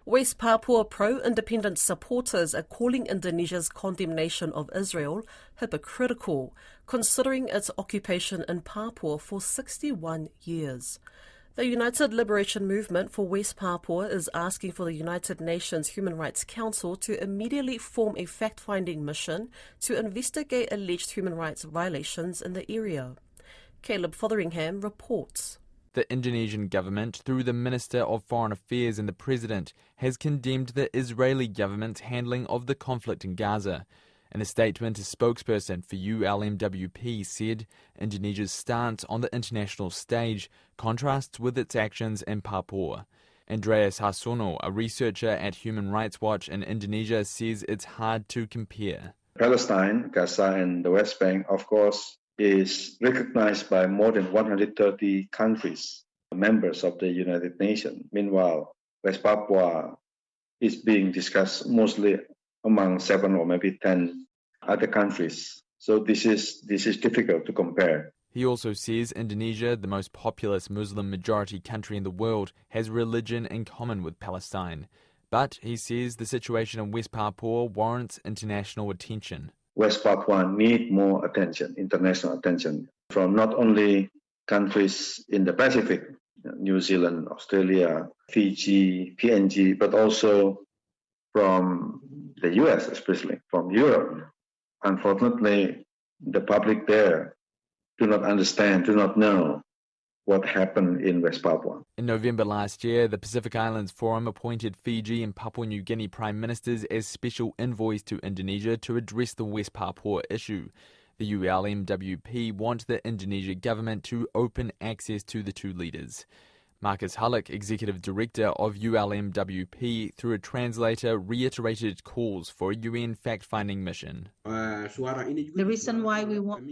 West Papua pro-independence supporters are calling Indonesia's condemnation of Israel hypocritical, considering its occupation in Papua for 61 years. The United Liberation Movement for West Papua is asking for the United Nations Human Rights Council to immediately form a fact-finding mission to investigate alleged human rights violations in the area. Caleb Fotheringham reports. The Indonesian government, through the Minister of Foreign Affairs and the President, has condemned the Israeli government's handling of the conflict in Gaza. In a statement, a spokesperson for ULMWP said Indonesia's stance on the international stage contrasts with its actions in Papua. Andreas Harsono, a researcher at Human Rights Watch in Indonesia, says it's hard to compare. Palestine, Gaza and the West Bank, of course, is recognized by more than 130 countries, members of the United Nations. Meanwhile, West Papua is being discussed mostly among 7 or maybe 10 other countries. So this is difficult to compare. He also says Indonesia, the most populous Muslim-majority country in the world, has religion in common with Palestine. But he says the situation in West Papua warrants international attention. West Papua need more attention, international attention, from not only countries in the Pacific, New Zealand, Australia, Fiji, PNG, but also from the US, especially from Europe. Unfortunately, the public there do not understand, do not know what happened in West Papua. In November last year, the Pacific Islands Forum appointed Fiji and Papua New Guinea Prime Ministers as special envoys to Indonesia to address the West Papua issue. The ULMWP want the Indonesia government to open access to the two leaders. Marcus Hullock, Executive Director of ULMWP, through a translator, reiterated calls for a UN fact-finding mission. The reason why we want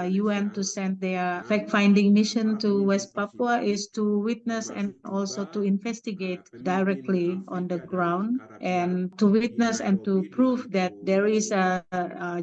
UN to send their fact-finding mission to West Papua is to witness and also to investigate directly on the ground, and to witness and to prove that there is a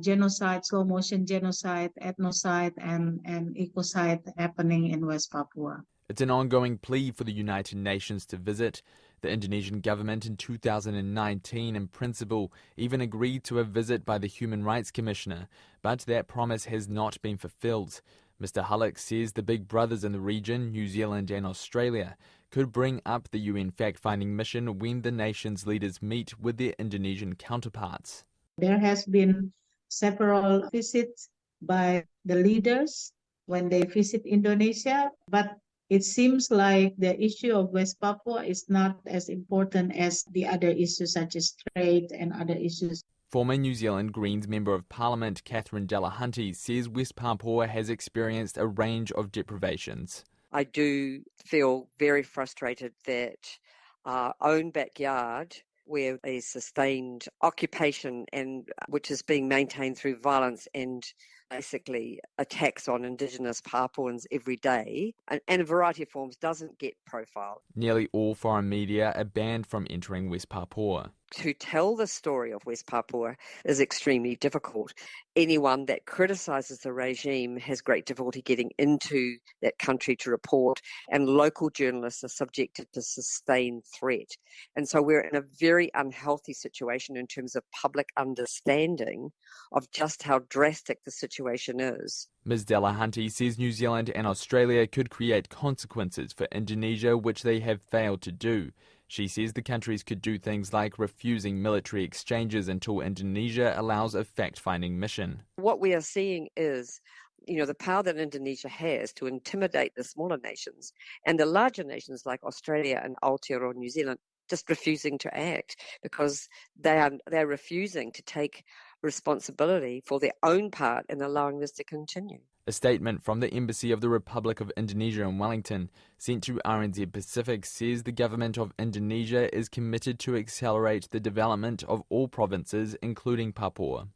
genocide, slow-motion genocide, ethnocide and ecocide happening in West Papua. It's an ongoing plea for the United Nations to visit. The Indonesian government in 2019, in principle, even agreed to a visit by the Human Rights Commissioner, but that promise has not been fulfilled. Mr. Hullock says the big brothers in the region, New Zealand and Australia, could bring up the UN fact-finding mission when the nation's leaders meet with their Indonesian counterparts. There has been several visits by the leaders when they visit Indonesia, but it seems like the issue of West Papua is not as important as the other issues such as trade and other issues. Former New Zealand Greens Member of Parliament Catherine Delahunty says West Papua has experienced a range of deprivations. I do feel very frustrated that our own backyard, where a sustained occupation and which is being maintained through violence and basically attacks on Indigenous Papuans every day, and a variety of forms, doesn't get profiled. Nearly all foreign media are banned from entering West Papua. To tell the story of West Papua is extremely difficult. Anyone that criticises the regime has great difficulty getting into that country to report, and local journalists are subjected to sustained threat. And so we're in a very unhealthy situation in terms of public understanding of just how drastic the situation is. Ms. Delahunty says New Zealand and Australia could create consequences for Indonesia, which they have failed to do. She says the countries could do things like refusing military exchanges until Indonesia allows a fact-finding mission. What we are seeing is, the power that Indonesia has to intimidate the smaller nations, and the larger nations like Australia and Aotearoa New Zealand just refusing to act because they're refusing to take responsibility for their own part in allowing this to continue. A statement from the Embassy of the Republic of Indonesia in Wellington, sent to RNZ Pacific, says the government of Indonesia is committed to accelerate the development of all provinces, including Papua.